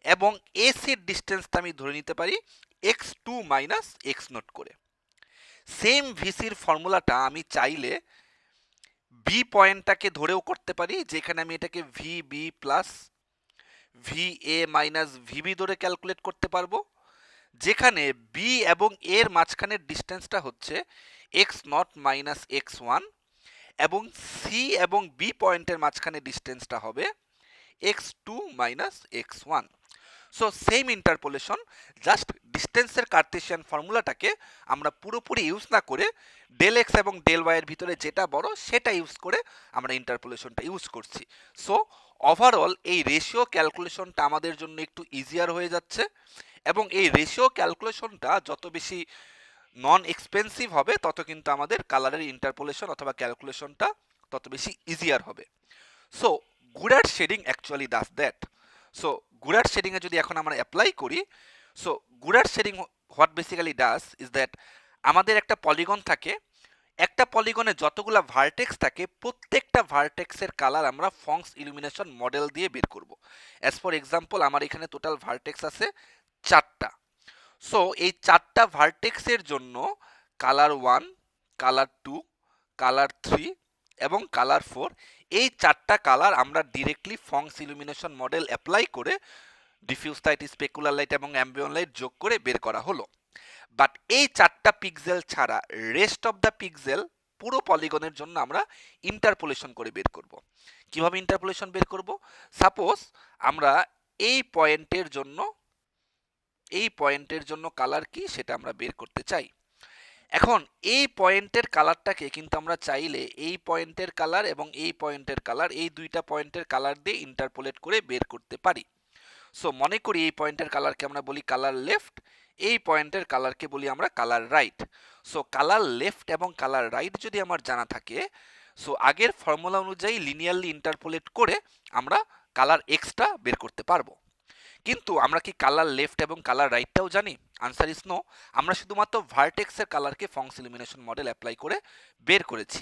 এবং এ সির ডিস্টেন্সটা আমি ধরে নিতে পারি X two minus X naught করে। সেম ভিসির ফর্মুলাটা আমি চাইলে বি পয়েন্টটাকে ধরেও করতে পারি, যেখানে আমি এটাকে V B plus V A minus VB ধরে ক্যালকুলেট করতে পারবো, যেখানে বি এবং এর মাঝখানের ডিস্টেন্সটা হচ্ছে X not minus X one, এবং সি এবং বি পয়েন্টের মাঝখানে ডিস্টেন্সটা হবে X two minus X one. So same interpolation, just ডিস্টেন্সের কার্টেসিয়ান ফর্মুলাটাকে আমরা পুরোপুরি ইউজ না করে ডেল এক্স এবং ডেল ওয়াই এর ভিতরে যেটা বড় সেটা ইউজ করে আমরা ইন্টারপোলেশনটা ইউজ করছি। সো ওভারঅল এই রেশিও ক্যালকুলেশনটা আমাদের জন্য একটু ইজিয়ার হয়ে যাচ্ছে, এবং এই রেশিও ক্যালকুলেশনটা যত বেশি নন এক্সপেন্সিভ হবে তত কিন্তু আমাদের কালারের ইন্টারপোলেশন অথবা ক্যালকুলেশনটা তত বেশি ইজিয়ার হবে। সো গুডার shading actually does that. So গুডার শেডিংয়ে যদি এখন আমরা অ্যাপ্লাই করি, সো গুডার shading what basically does is that আমাদের একটা পলিগন থাকে, একটা পলিগনে যতগুলা ভার্টেক্স থাকে প্রত্যেকটা ভার্টেক্সের কালার আমরা ফংস ইলুমিনেশন মডেল দিয়ে বের করব। অ্যাজ ফর এক্সাম্পল আমার এখানে টোটাল ভার্টেক্স আছে 4টা। সো এই 4টা ভার্টেক্সের জন্য কালার 1, কালার 2, কালার 3 এবং কালার 4, এই 4টা কালার আমরা ডিরেক্টলি ফংস ইলুমিনেশন মডেল অ্যাপ্লাই করে ডিফিউজ লাইট, স্পেকুলার লাইট এবং অ্যাম্বিয়েন্ট লাইট যোগ করে বের করা হলো। বাট এই 4টা পিক্সেল ছাড়া রেস্ট অফ দ্য পিক্সেল পুরো পলিগনের জন্য আমরা ইন্টারপোলেশন করে বের করব। কিভাবে ইন্টারপোলেশন বের করব? সাপোজ আমরা এই পয়েন্টের জন্য কালার কি সেটা আমরা বের করতে চাই। এখন এই পয়েন্টের কালারটাকে কিন্তু আমরা চাইলে এই পয়েন্টের কালার এবং এই পয়েন্টের কালার, এই দুইটা পয়েন্টের কালার দিয়ে ইন্টারপোলেট করে বের করতে পারি। সো মনে করি এই পয়েন্টের কালারকে আমরা বলি কালার লেফট, এই পয়েন্টের কালারকে বলি আমরা colour right. So colour left এবং কালার রাইট যদি আমার জানা থাকে, সো আগের ফর্মুলা অনুযায়ী লিনিয়ারলি ইন্টারপোলেট করে আমরা কালার এক্সটা বের করতে পারবো। কিন্তু আমরা কি কালার লেফট এবং কালার রাইটটাও জানি? Answer is no. আমরা শুধুমাত্র ভার্টেক্সের কালারকে ফংস ইলুমিনেশন মডেল অ্যাপ্লাই করে বের করেছি।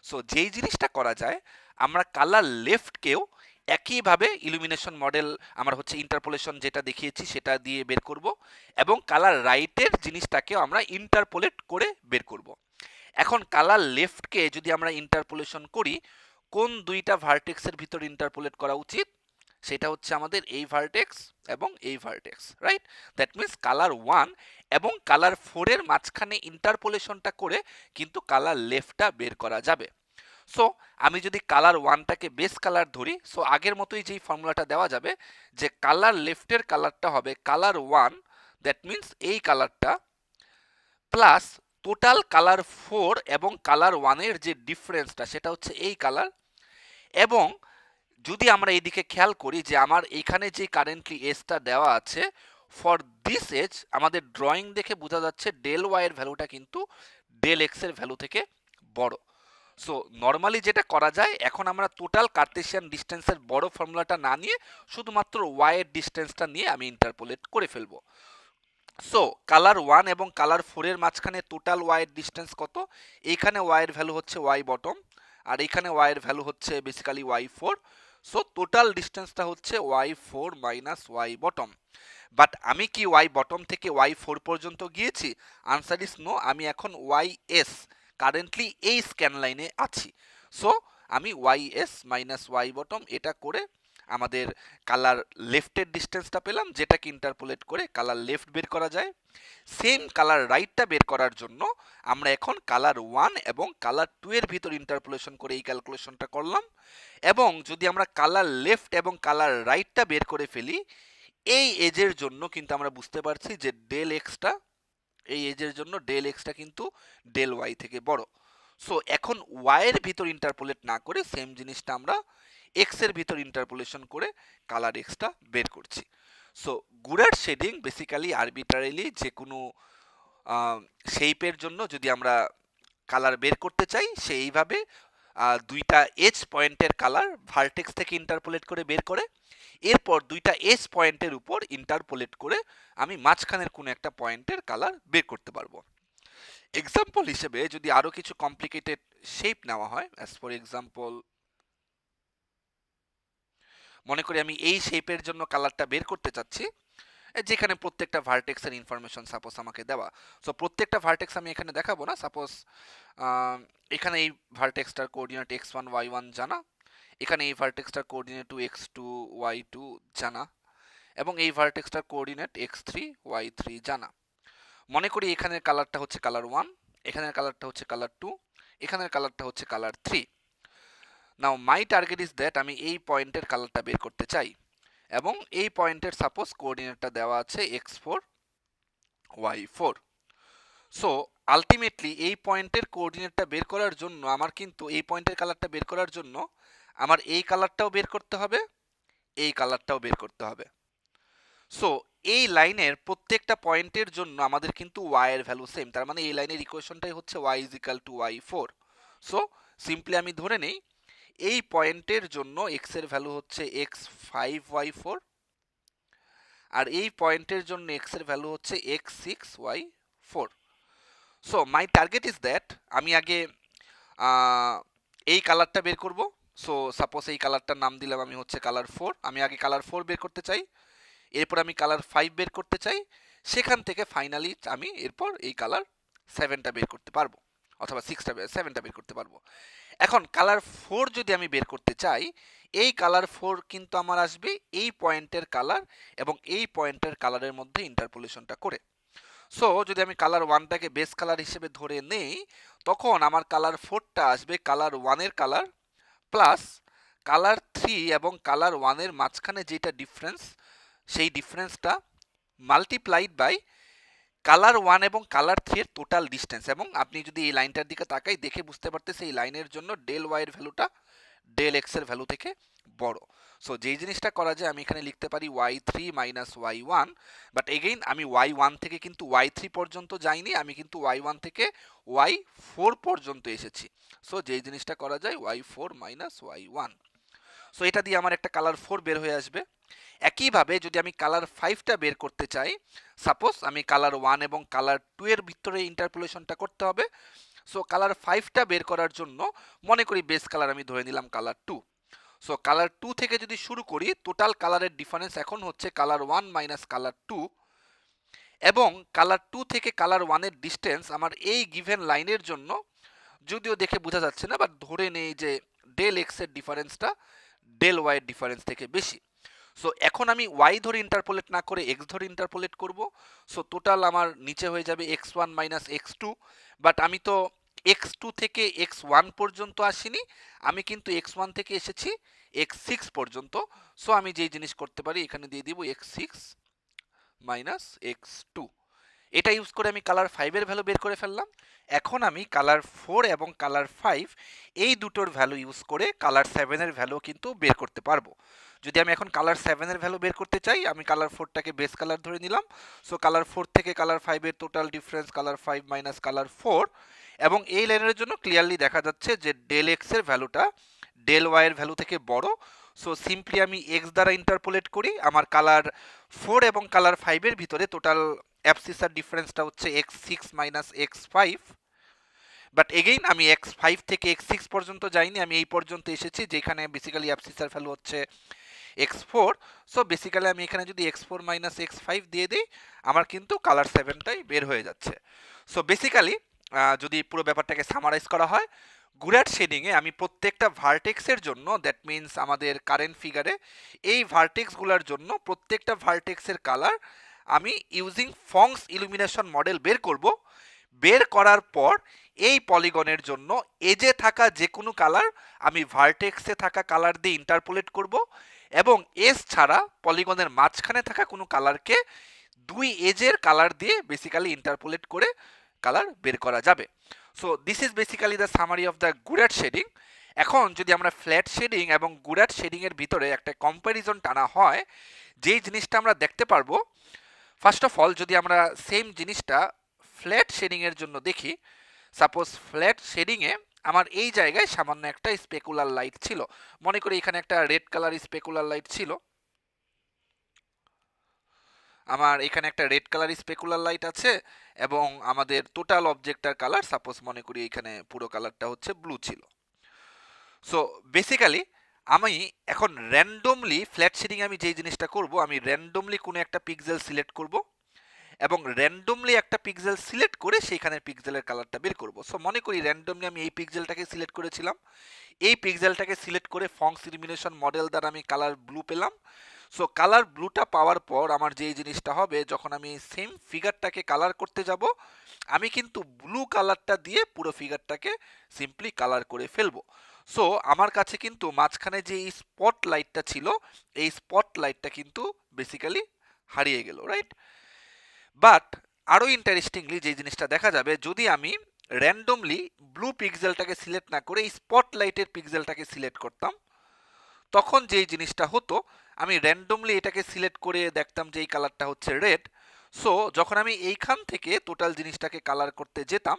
সো যেই জিনিসটা করা যায়, আমরা কালার লেফটকেও একইভাবে ইলুমিনেশন মডেল আমরা ইন্টারপোলেশন যেটা দেখিয়েছি সেটা দিয়ে বের করব, এবং কালার রাইটের জিনিসটাকেও আমরা ইন্টারপোলেট করে বের করব। এখন কালার লেফটকে যদি আমরা ইন্টারপোলেশন করি, কোন দুইটা ভার্টেক্সের ভিতর ইন্টারপোলেট করা উচিত? সেটা হচ্ছে আমাদের এই ভার্টেক্স এবং এই vertex, right? That means colour 1 এবং কালার 4 এর মাঝখানে ইন্টারপোলেশনটা করে কিন্তু কালার লেফটটা বের করা যাবে। সো আমি যদি কালার 1টাকে বেস কালার ধরি, সো আগের মতোই যেই ফর্মুলাটা দেওয়া যাবে যে কালার লেফটের কালারটা হবে কালার 1, দ্যাট মিন্স এই কালারটা, প্লাস টোটাল কালার 4 এবং কালার 1 এর যে ডিফারেন্সটা সেটা হচ্ছে এই কালার। এবং যদি আমরা এইদিকে খেয়াল করি যে আমার এখানে যে কারেন্টলি এজটা দেওয়া আছে, ফর দিস এজ আমাদের ড্রয়িং দেখে বোঝা যাচ্ছে ডেল ওয়াই এর ভ্যালুটা কিন্তু ডেল এক্স এর ভ্যালু থেকে বড়। সো নর্মালি যেটা করা যায়, এখন আমরা টোটাল কার্টেসিয়ান ডিস্টেন্সের বড় ফর্মুলাটা না নিয়ে শুধুমাত্র ওয়াই এর ডিস্টেন্সটা নিয়ে আমি ইন্টারপোলেট করে ফেলবো। সো কালার 1 এবং কালার 4 এর মাঝখানে টোটাল ওয়াই এর ডিসটেন্স কত? এইখানে ওয়াই এর ভ্যালু হচ্ছে ওয়াই বটম, আর এইখানে ওয়াই এর ভ্যালু হচ্ছে বেসিক্যালি ওয়াই 4। সো টোটাল ডিসটেন্সটা হচ্ছে Y 4 minus Y bottom. But আমি কি ওয়াই বটম থেকে ওয়াই 4 পর্যন্ত গিয়েছি? Answer is no. আমি এখন ওয়াই এস কারেন্টলি এই স্ক্যান লাইনে আছি। সো আমি Y S minus Y bottom এটা করে আমাদের কালার লেফটের ডিস্টেন্সটা পেলাম, যেটাকে ইন্টারপোলেট করে কালার লেফট বের করা যায়। সেম কালার রাইটটা বের করার জন্য আমরা এখন কালার 1 এবং কালার 2 এর ভিতর ইন্টারপোলেশন করে এই ক্যালকুলেশনটা করলাম। এবং যদি আমরা কালার লেফট এবং কালার রাইটটা বের করে ফেলি, এই এজের জন্য কিন্তু আমরা বুঝতে পারছি যে ডেল এক্সটা, এই এজের জন্য ডেল এক্সটা কিন্তু ডেল ওয়াই থেকে বড়। সো এখন ওয়াই এর ভিতর ইন্টারপোলেট না করে সেম জিনিসটা আমরা এক্স এর ভিতর ইন্টারপোলেশন করে কালার এক্সটা বের করছি। সো গুড়ার শেডিং বেসিক্যালি আরবিট্রারিলি যে কোনো শেপের জন্য যদি আমরা কালার বের করতে চাই সেইভাবে দুইটা এজ পয়েন্টের কালার ভার্টেক্স থেকে ইন্টারপোলেট করে বের করে এরপর দুইটা এজ পয়েন্টের উপর ইন্টারপোলেট করে আমি মাঝখানের কোনো একটা পয়েন্টের কালার বের করতে পারবো। এক্সাম্পল হিসেবে যদি আরো কিছু কমপ্লিকেটেড শেপ নেওয়া হয়, অ্যাজ ফর এক্সাম্পল মনে করি আমি এই শেপের জন্য কালারটা বের করতে চাচ্ছি, যেখানে প্রত্যেকটা ভার্টেক্সের ইনফরমেশন সাপোজ আমাকে দেওয়া। সো প্রত্যেকটা ভার্টেক্স আমি এখানে দেখাবো না। সাপোজ এখানে এই ভার্টেক্সটার কোঅর্ডিনেট x1 y1 জানা, এখানে এই ভার্টেক্সটার কোঅর্ডিনেট x2 y2 জানা, এবং এই ভার্টেক্সটার কোঅর্ডিনেট x3 y3 জানা। মনে করি এখানের কালারটা হচ্ছে কালার 1, এখানের কালারটা হচ্ছে কালার 2, এখানের কালারটা হচ্ছে colour 3। Now my target is that আমি এই পয়েন্টের কালারটা বের করতে চাই, এবং এই পয়েন্টের সাপোজ কোঅর্ডিনেটটা দেওয়া আছে x4 y4। সো আলটিমেটলি এই পয়েন্টের কোঅর্ডিনেটটা বের করার জন্য আমার কিন্তু এই পয়েন্টের কালারটা বের করার জন্য আমার এই কালারটাও বের করতে হবে, এই কালারটাও বের করতে হবে। সো এই লাইনের প্রত্যেকটা পয়েন্টের জন্য আমাদের কিন্তু y এর ভ্যালু সেম, তার মানে এই লাইনের ইকুয়েশনটাই হচ্ছে y is equal to y4। So simply আমি ধরে নেই এই পয়েন্টের জন্য x এর ভ্যালু হচ্ছে x5y4, আর এই পয়েন্টের জন্য x এর ভ্যালু হচ্ছে x6y4। So my target is that আমি আগে এই কালারটা বের করব। সো সাপোজ এই কালারটার নাম দিলাম আমি হচ্ছে কালার 4। আমি আগে কালার 4 বের করতে চাই, এরপর আমি কালার 5 বের করতে চাই, সেখান থেকে ফাইনালি আমি এরপর এই কালার 7টা বের করতে পারবো, অথবা 7টা বের করতে পারবো। এখন কালার 4 যদি আমি বের করতে চাই, এই কালার 4 কিন্তু আমার আসবে এই পয়েন্টের কালার এবং এই পয়েন্টের কালারের মধ্যে ইন্টারপোলেশনটা করে। সো যদি আমি কালার 1টাকে বেস কালার হিসেবে ধরে নেই, তখন আমার কালার 4টা আসবে কালার 1 এর কালার প্লাস কালার 3 এবং কালার 1 এর মাঝখানে যেটা ডিফারেন্স, সেই ডিফারেন্সটা মাল্টিপ্লাইড বাই কালার 1 এবং কালার 3 এর টোটাল ডিস্টেন্স। এবং আপনি যদি এই লাইনটার দিকে তাকাই দেখে বুঝতে পারতেছে এই লাইনের জন্য ডেল ওয়াই এর ভ্যালুটা ডেল এক্স এর ভ্যালু থেকে বড়। সো যেই জিনিসটা করা যায় আমি এখানে লিখতে পারি y3 minus y1, but again আমি y1 থেকে কিন্তু y3 পর্যন্ত যাইনি, আমি কিন্তু y1 থেকে y4 পর্যন্ত এসেছি। সো যেই জিনিসটা করা যায় y4 মাইনাস y1। সো এটা দিয়ে আমার একটা কালার 4 বের হয়ে আসবে। একইভাবে যদি আমি কালার 5টা বের করতে চাই, সাপোজ আমি কালার 1 এবং কালার 2 এর ভিতরে ইন্টারপোলেশনটা করতে হবে। সো কালার 5টা বের করার জন্য মনে করি বেস কালার আমি ধরে নিলাম কালার 2। সো কালার 2 থেকে যদি শুরু করি, টোটাল কালারের ডিফারেন্স এখন হচ্ছে কালার 1 মাইনাস কালার 2, এবং কালার 2 থেকে কালার 1 এর ডিস্টেন্স আমার এই গিভেন লাইনের জন্য যদিও দেখে বোঝা যাচ্ছে না, বাট ধরে নেই যে ডেল এক্স এর ডিফারেন্সটা ডেল ওয়াই এর ডিফারেন্স থেকে বেশি। সো এখন আমি y ধরে ইন্টারপোলেট না করে x ধরে ইন্টারপোলেট করব। সো টোটাল আমার নিচে হয়ে যাবে x1 মাইনাস x2, বাট আমি তো x2 থেকে x1 পর্যন্ত আসিনি, আমি কিন্তু x1 থেকে এসেছি x6 পর্যন্ত। সো আমি যেই জিনিস করতে পারি এখানে দিয়ে দিব x6 মাইনাস x2। এটা ইউজ করে আমি কালার 5 এর ভ্যালু বের করে ফেললাম। এখন আমি কালার 4 এবং কালার 5 এই দুটোর ভ্যালু ইউজ করে কালার 7 এর ভ্যালু কিন্তু বের করতে পারবো। যদি আমি এখন কালার 7 এর ভ্যালু বের করতে চাই, আমি কালার 4টাকে বেস কালার ধরে নিলাম। সো কালার 4 থেকে কালার 5 এর total difference colour 5 minus colour 4, এবং এই লাইনের জন্য ক্লিয়ারলি দেখা যাচ্ছে যে ডেল এক্স এর ভ্যালুটা ডেল ওয়াই এর ভ্যালু থেকে বড়। সো সিম্পলি আমি এক্স দ্বারা ইন্টারপোলেট করি, আমার কালার 4 এবং কালার 5 এর ভিতরে টোটাল অ্যাবসিসার ডিফারেন্সটা হচ্ছে x6 minus x5, but again আমি x5 থেকে x6 পর্যন্ত যাইনি, আমি এই পর্যন্ত এসেছি যেখানে বেসিক্যালি অ্যাবসিসার ভ্যালু হচ্ছে x4। সো বেসিক্যালি আমি এখানে যদি x4 মাইনাস x5 দিয়ে দিই, আমার কিন্তু কালার 7টাই বের হয়ে যাচ্ছে। সো বেসিক্যালি যদি পুরো ব্যাপারটাকে সামারাইজ করা হয়, গুরাট শেডিংয়ে আমি প্রত্যেকটা ভার্টেক্সের জন্য, দ্যাট মিনস আমাদের কারেন্ট ফিগারে এই ভার্টেক্সগুলোর জন্য প্রত্যেকটা ভার্টেক্সের কালার আমি ইউজিং ফংস ইলুমিনেশন মডেল বের করব। বের করার পর এই পলিগনের জন্য এজে থাকা যে কোনো কালার আমি ভার্টেক্সে থাকা কালার দিয়ে ইন্টারপোলেট করব, এবং এজ ছাড়া পলিগনের মাঝখানে থাকা কোনো কালারকে দুই এজের কালার দিয়ে বেসিক্যালি ইন্টারপোলেট করে কালার বের করা যাবে। So this is basically the summary of the Gouraud shading. এখন যদি আমরা ফ্ল্যাট শেডিং এবং গুরাট শেডিং এর ভিতরে একটা কম্প্যারিজন টানা হয়, যেই জিনিসটা আমরা দেখতে পারবো, ফার্স্ট অফ অল যদি আমরা সেম জিনিসটা ফ্ল্যাট শেডিং এর জন্য দেখি, সাপোজ ফ্ল্যাট শেডিং এ আমার এই জায়গায় সামান্য একটা স্পেকুলার লাইট ছিল, মনে করি এখানে একটা রেড কালার স্পেকুলার লাইট ছিল, আমার এখানে একটা রেড কালার স্পেকুলার লাইট আছে, এবং আমাদের টোটাল অবজেক্টটার কালার সাপোজ মনে করি এখানে পুরো কালারটা হচ্ছে ব্লু ছিল। সো বেসিক্যালি আমি এখন র্যান্ডমলি ফ্ল্যাট শেডিং আমি যেই জিনিসটা করব, আমি র্যান্ডমলি কোনো একটা পিক্সেল সিলেক্ট করব এবং র্যান্ডমলি একটা পিক্সেল সিলেক্ট করে সেইখানের পিক্সেলের কালারটা বের করব। সো মনে করি র্যান্ডমলি আমি এই পিক্সেলটাকে সিলেক্ট করেছিলাম, এই পিক্সেলটাকে সিলেক্ট করে ফংস ইলুমিনেশন মডেল দ্বারা আমি কালার ব্লু পেলাম। সো কালার ব্লুটা পাওয়ার পর আমার যেই জিনিসটা হবে, যখন আমি সেম ফিগারটাকে কালার করতে যাব, আমি কিন্তু ব্লু কালারটা দিয়ে পুরো ফিগারটাকে সিম্পলি কালার করে ফেলবো। সো আমার কাছে কিন্তু মাঝখানে যে এই স্পট লাইটটা ছিল, এই স্পট লাইটটা কিন্তু বেসিক্যালি হারিয়ে গেল, রাইট? বাট আরও ইন্টারেস্টিংলি যে জিনিসটা দেখা যাবে, যদি আমি র্যান্ডমলি ব্লু পিক্সেলটাকে সিলেক্ট না করে স্পটলাইটের পিক্সেলটাকে সিলেক্ট করতাম, তখন যেই জিনিসটা হতো, আমি র্যান্ডমলি এটাকে সিলেক্ট করে দেখতাম যে এই কালারটা হচ্ছে রেড। সো যখন আমি এইখান থেকে টোটাল জিনিসটাকে কালার করতে যেতাম,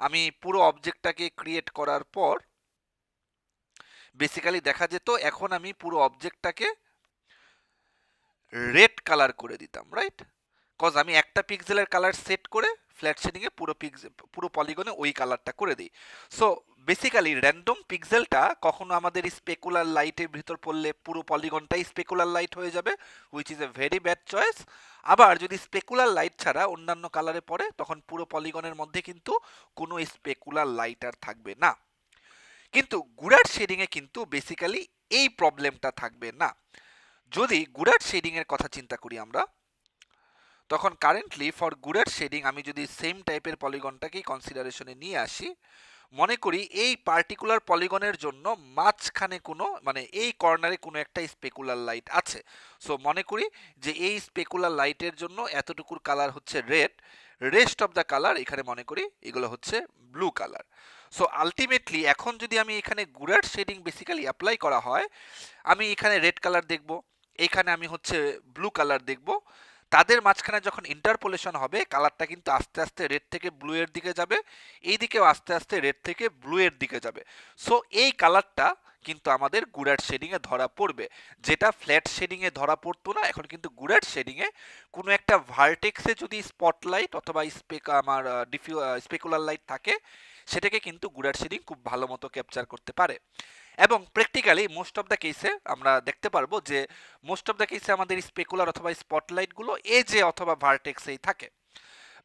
আমি পুরো অবজেক্টটাকে ক্রিয়েট করার পর বেসিক্যালি দেখা যেত এখন আমি পুরো অবজেক্টটাকে রেড কালার করে দিতাম, রাইট? কজ আমি একটা পিক্সেলের কালার সেট করে ফ্ল্যাট শেডিংয়ে পুরো পলিগনে ওই কালারটা করে দিই। সো বেসিক্যালি র্যান্ডম পিক্সেলটা কখনো আমাদের স্পেকুলার লাইটের ভিতর পড়লে পুরো পলিগনটাই স্পেকুলার লাইট হয়ে যাবে, which is a very bad choice. আবার যদি স্পেকুলার লাইট ছাড়া অন্যান্য কালারে পড়ে, তখন পুরো পলিগনের মধ্যে কিন্তু কোনো স্পেকুলার লাইট আর থাকবে না। কিন্তু গুরাট শেডিংয়ে কিন্তু বেসিক্যালি এই প্রবলেমটা থাকবে না। যদি গুরাট শেডিংয়ের কথা চিন্তা করি আমরা, তখন কারেন্টলি ফর গুরাট শেডিং আমি যদি সেম টাইপের পলিগনটাকেই কনসিডারেশনে নিয়ে আসি, মনে করি এই পার্টিকুলার পলিগনের জন্য মাঝখানে কোনো, মানে এই কর্নারে কোনো একটা স্পেকুলার লাইট আছে। সো মনে করি যে এই স্পেকুলার লাইটের জন্য এতটুকুর কালার হচ্ছে red, rest of the colour এখানে মনে করি এগুলো হচ্ছে ব্লু কালার। সো আলটিমেটলি এখন যদি আমি এখানে গুরাট শেডিং বেসিক্যালি অ্যাপ্লাই করা হয়, আমি এখানে রেড কালার দেখব, এখানে আমি হচ্ছে ব্লু কালার দেখব, তাদের মাঝখানে যখন ইন্টারপোলেশন হবে, কালারটা কিন্তু আস্তে আস্তে রেড থেকে ব্লু এর দিকে যাবে, এই দিকেও আস্তে আস্তে রেড থেকে ব্লু এর দিকে যাবে। সো এই কালারটা কিন্তু আমাদের গুরাট শেডিং এ ধরা পড়বে, যেটা ফ্ল্যাট শেডিং এ ধরা পড়তো না। এখন কিন্তু গুরাট শেডিং এ কোনো একটা ভার্টেক্সে যদি স্পটলাইট অথবা স্পেকুলার লাইট থাকে, সেটাকে কিন্তু গুরাট শেডিং খুব ভালো মতো ক্যাপচার করতে পারে। এবং প্র্যাকটিক্যালি মোস্ট অফ দ্য কেসে আমরা দেখতে পারবো যে মোস্ট অফ দ্য কেসে আমাদের স্পেকুলার অথবা স্পটলাইটগুলো এজে অথবা ভার্টেক্সেই থাকে।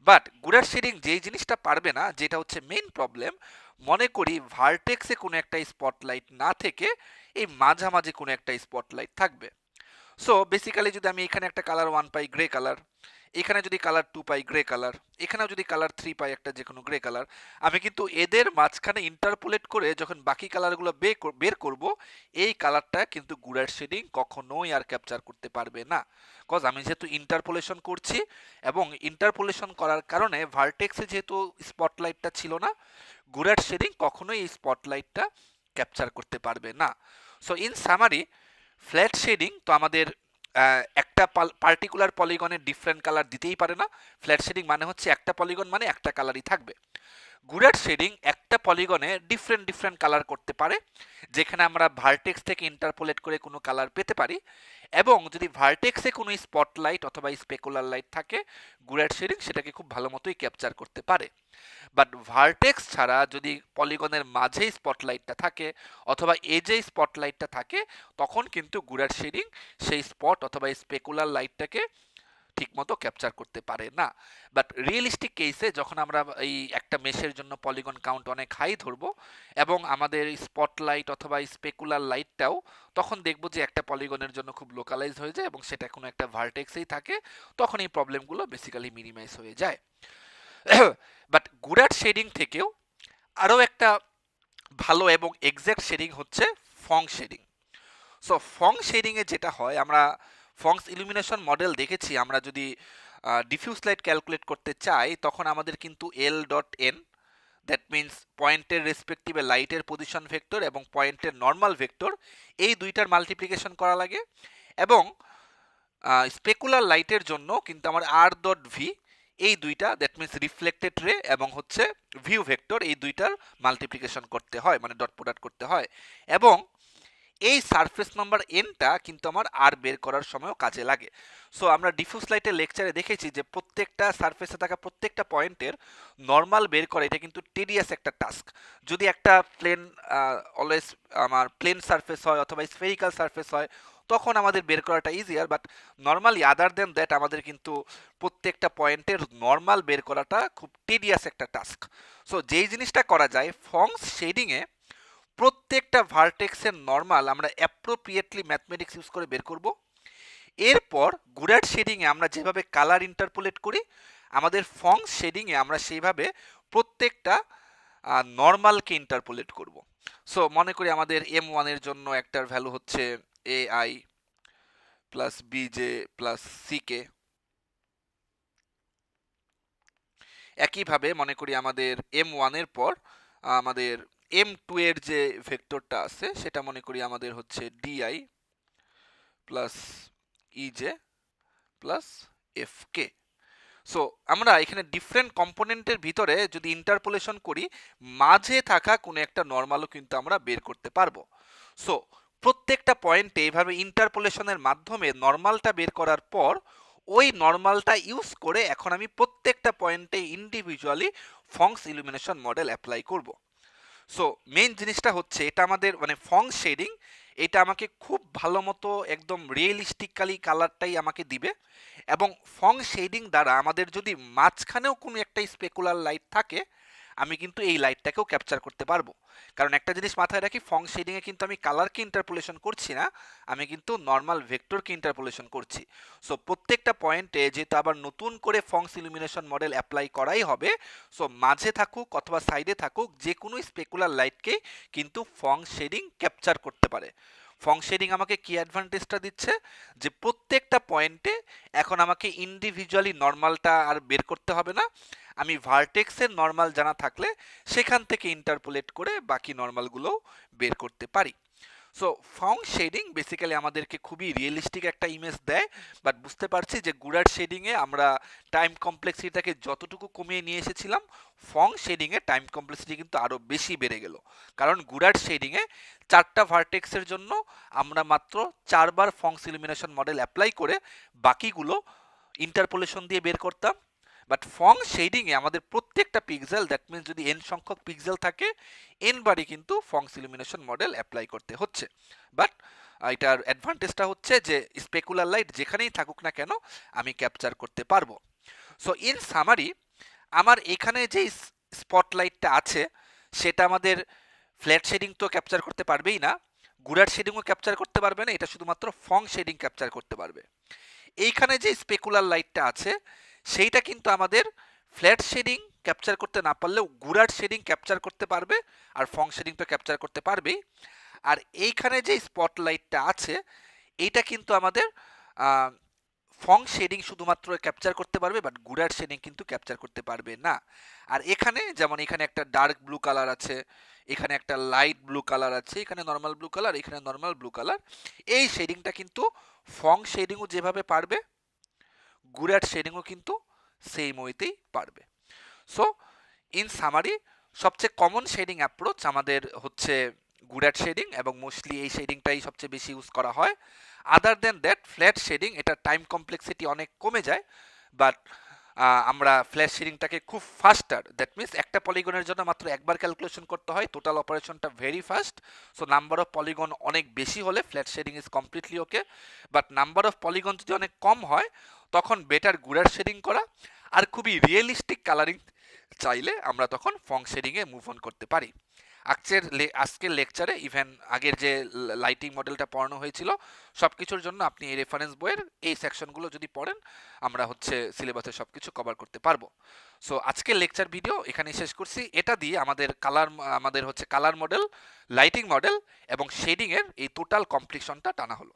বাট গুরাট শেডিং যেই জিনিসটা পারবে না, যেটা হচ্ছে মেইন প্রবলেম, মনে করি ভার্টেক্সে কোনো একটা স্পটলাইট না থেকে এই মাঝামাঝি কোনো একটা স্পটলাইট থাকবে। সো বেসিক্যালি যদি আমি এখানে একটা কালার 1 পাই গ্রে কালার, এখানে যদি কালার 2 পাই গ্রে কালার, এখানেও যদি কালার 3 পাই একটা যে কোনো গ্রে কালার, আমি কিন্তু এদের মাঝখানে ইন্টারপোলেট করে যখন বাকি কালারগুলো বের করব, এই কালারটা কিন্তু গুরাট শেডিং কখনোই আর ক্যাপচার করতে পারবে না। কজ আমি যেহেতু ইন্টারপোলেশন করছি, এবং ইন্টারপোলেশন করার কারণে ভার্টেক্সে যেহেতু স্পটলাইটটা ছিল না, গুরাট শেডিং কখনোই এই স্পটলাইটটা ক্যাপচার করতে পারবে না। So in summary, flat shading তো আমাদের একটা পার্টিকুলার পলিগনের ডিফারেন্ট কালার দিতেই পারে না। ফ্ল্যাট শেডিং মানে হচ্ছে একটা পলিগন মানে একটা কালারই থাকবে। গুরাট শেডিং একটা পলিগনে ডিফারেন্ট ডিফারেন্ট কালার করতে পারে, যেখানে আমরা ভার্টেক্স থেকে ইন্টারপোলেট করে কোনো কালার পেতে পারি, এবং যদি ভার্টেক্সে কোনো স্পটলাইট অথবা স্পেকুলার লাইট থাকে, গুরাট শেডিং সেটাকে খুব ভালো মতোই ক্যাপচার করতে পারে। বাট ভার্টেক্স ছাড়া যদি পলিগনের মাঝে স্পটলাইটটা থাকে অথবা এজে স্পটলাইটটা থাকে, তখন কিন্তু গুরাট শেডিং সেই স্পট অথবা স্পেকুলার লাইটটাকে ঠিকমতো ক্যাপচার করতে পারে না। বাট রিয়েলিস্টিক কেসে যখন আমরা এই একটা মেশের জন্য পলিগন কাউন্ট অনেক হাই ধরবো এবং আমাদের স্পটলাইট অথবা স্পেকুলার লাইটটাও, তখন দেখবো যে একটা পলিগনের জন্য খুব লোকালাইজ হয়ে যায় এবং সেটা কোনো একটা ভার্টেক্সেই থাকে, তখন এই প্রবলেমগুলো বেসিক্যালি মিনিমাইজ হয়ে যায়। বাট গুরাট শেডিং থেকেও আরও একটা ভালো এবং এক্সাক্ট শেডিং হচ্ছে ফং শেডিং। সো ফং শেডিংয়ে যেটা হয়, আমরা ফংস ইলুমিনেশন মডেল দেখেছি, আমরা যদি ডিফিউজ লাইট ক্যালকুলেট করতে চাই তখন আমাদের কিন্তু L dot N, that means পয়েন্টের রেসপেক্টিভে লাইটের পজিশন ভেক্টর এবং পয়েন্টের নর্মাল ভেক্টর, এই দুইটার মাল্টিপ্লিকেশন করা লাগে, এবং স্পেকুলার লাইটের জন্য কিন্তু আমার আর ডট ভি, এই দুইটা দ্যাট মিনস রিফ্লেক্টেড রে এবং হচ্ছে ভিউ ভেক্টর, এই দুইটার মাল্টিপ্লিকেশন করতে হয়, মানে ডট প্রোডাক্ট করতে হয়, এবং এই সারফেস নাম্বার এনটা কিন্তু আমার আর বের করার সময়ও কাজে লাগে। সো আমরা ডিফিউজ লাইটের লেকচারে দেখেছি যে প্রত্যেকটা সারফেসে থাকা প্রত্যেকটা পয়েন্টের নর্মাল বের করা এটা কিন্তু টেডিয়াস একটা টাস্ক। যদি একটা প্লেন অলওয়েজ আমার প্লেন সারফেস হয় অথবা স্ফেরিক্যাল সারফেস হয়, তখন আমাদের বের করাটা easier, but normally other than that আমাদের কিন্তু প্রত্যেকটা পয়েন্টের নর্মাল বের করাটা খুব টেডিয়াস একটা টাস্ক। সো যেই জিনিসটা করা যায় ফংস শেডিংয়ে, প্রত্যেকটা ভার্টেক্সের নর্মাল আমরা অ্যাপ্রোপ্রিয়েটলি ম্যাথমেটিক্স ইউজ করে বের করব। এরপর গুরাট শেডিংয়ে আমরা যেভাবে কালার ইন্টারপোলেট করি, আমাদের ফংস শেডিংয়ে আমরা সেইভাবে প্রত্যেকটা নর্মালকে ইন্টারপোলেট করব। সো মনে করি আমাদের এম ওয়ানের জন্য একটার ভ্যালু হচ্ছে এ আই প্লাস বিজে প্লাস সিকে। একইভাবে মনে করি আমাদের এম ওয়ানের পর আমাদের এম টু এর যে ভেক্টরটা আছে সেটা মনে করি আমাদের হচ্ছে ডিআই প্লাস ইজে প্লাস এফ কে। সো আমরা এখানে ডিফারেন্ট কম্পোনেন্টের ভিতরে যদি ইন্টারপোলেশন করি, মাঝে থাকা কোনো একটা নর্মালও কিন্তু আমরা বের করতে পারবো। সো প্রত্যেকটা পয়েন্টে এইভাবে ইন্টারপোলেশনের মাধ্যমে নর্মালটা বের করার পর ওই নর্মালটা ইউজ করে এখন আমি প্রত্যেকটা পয়েন্টে ইন্ডিভিজুয়ালি ফংস ইলুমিনেশন মডেল অ্যাপ্লাই করব। সো মেইন জিনিসটা হচ্ছে এটা আমাদের মানে ফং শেডিং, এটা আমাকে খুব ভালো মতো একদম রিয়েলিস্টিক্যালি কালারটাই আমাকে দিবে, এবং ফং শেডিং দ্বারা আমাদের যদি মাঝখানেও কোনো একটা স্পেকুলার লাইট থাকে, আমি কিন্তু এই লাইটটাকেও ক্যাপচার করতে পারবো। কারণ একটা জিনিস মাথায় রাখি, ফং শেডিংয়ে কিন্তু আমি কালারকে ইন্টারপোলেশন করছি না, আমি কিন্তু নর্মাল ভেক্টরকে ইন্টারপোলেশন করছি। সো প্রত্যেকটা পয়েন্টে যেহেতু আবার নতুন করে ফংস ইলুমিনেশন মডেল অ্যাপ্লাই করাই হবে, সো মাঝে থাকুক অথবা সাইডে থাকুক যে কোনো স্পেকুলার লাইটকেই কিন্তু ফং শেডিং ক্যাপচার করতে পারে। ফং শেডিং আমাকে কি অ্যাডভান্টেজটা দিচ্ছে, যে প্রত্যেকটা পয়েন্টে এখন আমাকে ইন্ডিভিজুয়ালি নর্মালটা আর বের করতে হবে না, আমি ভার্টেক্সের নর্মাল জানা থাকলে সেখান থেকে ইন্টারপোলেট করে বাকি নর্মালগুলোও বের করতে পারি। সো ফং শেডিং বেসিক্যালি আমাদেরকে খুবই রিয়েলিস্টিক একটা ইমেজ দেয়, বাট বুঝতে পারছি যে গুরাট শেডিংয়ে আমরা টাইম কমপ্লেক্সিটিটাকে যতটুকু কমিয়ে নিয়ে এসেছিলাম, ফং শেডিংয়ে টাইম কমপ্লেক্সিটি কিন্তু আরও বেশি বেড়ে গেল। কারণ গুরাট শেডিংয়ে 4টা ভার্টেক্সের জন্য আমরা মাত্র 4বার ফংস ইলুমিনেশন মডেল অ্যাপ্লাই করে বাকিগুলো ইন্টারপোলেশন দিয়ে বের করতাম। বাট ফং শেডিংয়ে আমাদের প্রত্যেকটা পিক্সেল, দ্যাট মিনস যদি এন সংখ্যক পিক্সেল থাকে, এন বারই কিন্তু ফংস ইলুমিনেশন মডেল অ্যাপ্লাই করতে হচ্ছে। বাট এটার অ্যাডভান্টেজটা হচ্ছে যে স্পেকুলার লাইট যেখানেই থাকুক না কেন আমি ক্যাপচার করতে পারবো। সো ইন সামারি, আমার এখানে যে স্পটলাইটটা আছে সেটা আমাদের ফ্ল্যাট শেডিং তো ক্যাপচার করতে পারবেই না, গুরাট শেডিংও ক্যাপচার করতে পারবে না, এটা শুধুমাত্র ফং শেডিং ক্যাপচার করতে পারবে। এইখানে যে স্পেকুলার লাইটটা আছে সেইটা কিন্তু আমাদের ফ্ল্যাট শেডিং ক্যাপচার করতে না পারলেও গুরাট শেডিং ক্যাপচার করতে পারবে, আর ফং শেডিং তো ক্যাপচার করতে পারবেই। আর এইখানে যে স্পটলাইটটা আছে এইটা কিন্তু আমাদের ফং শেডিং শুধুমাত্র ক্যাপচার করতে পারবে, বাট গুরাট শেডিং কিন্তু ক্যাপচার করতে পারবে না। আর এখানে যেমন এখানে একটা ডার্ক ব্লু কালার আছে, এখানে একটা লাইট ব্লু কালার আছে, এখানে নর্মাল ব্লু কালার, এখানে নর্মাল ব্লু কালার, এই শেডিংটা কিন্তু ফং শেডিংও যেভাবে পারবে গুরাট শেডিংও কিন্তু সেম ওয়েতেই পারবে। সো ইন সামারি, সবচেয়ে কমন শেডিং অ্যাপ্রোচ আমাদের হচ্ছে গুডাট শেডিং, এবং মোস্টলি এই শেডিংটাই সবচেয়ে বেশি ইউজ করা হয়। আদার দেন দ্যাট ফ্ল্যাট শেডিং, এটা টাইম কমপ্লেক্সিটি অনেক কমে যায়, বাট আমরা ফ্ল্যাট শেডিংটাকে খুব ফাস্টার, দ্যাট মিনস একটা পলিগনের জন্য মাত্র একবার ক্যালকুলেশন করতে হয়, টোটাল অপারেশনটা very fast. So number of polygon অনেক বেশি হলে flat shading is completely okay, but number of polygon যদি অনেক কম হয় তখন বেটার গুডার শেডিং করা, আর খুবই রিয়েলিস্টিক কালারিং চাইলে আমরা তখন ফং শেডিংয়ে মুভ অন করতে পারি। আজকের লেকচারে ইভেন আগের যে লাইটিং মডেলটা পড়ানো হয়েছিল সব কিছুর জন্য আপনি এই রেফারেন্স বইয়ের এই সেকশনগুলো যদি পড়েন আমরা হচ্ছে সিলেবাসে সব কিছু কভার করতে পারবো। সো আজকের লেকচার ভিডিও এখানেই শেষ করছি। এটা দিয়ে আমাদের হচ্ছে কালার মডেল, লাইটিং মডেল এবং শেডিংয়ের এই টোটাল কমপ্লিশনটা টানা হলো।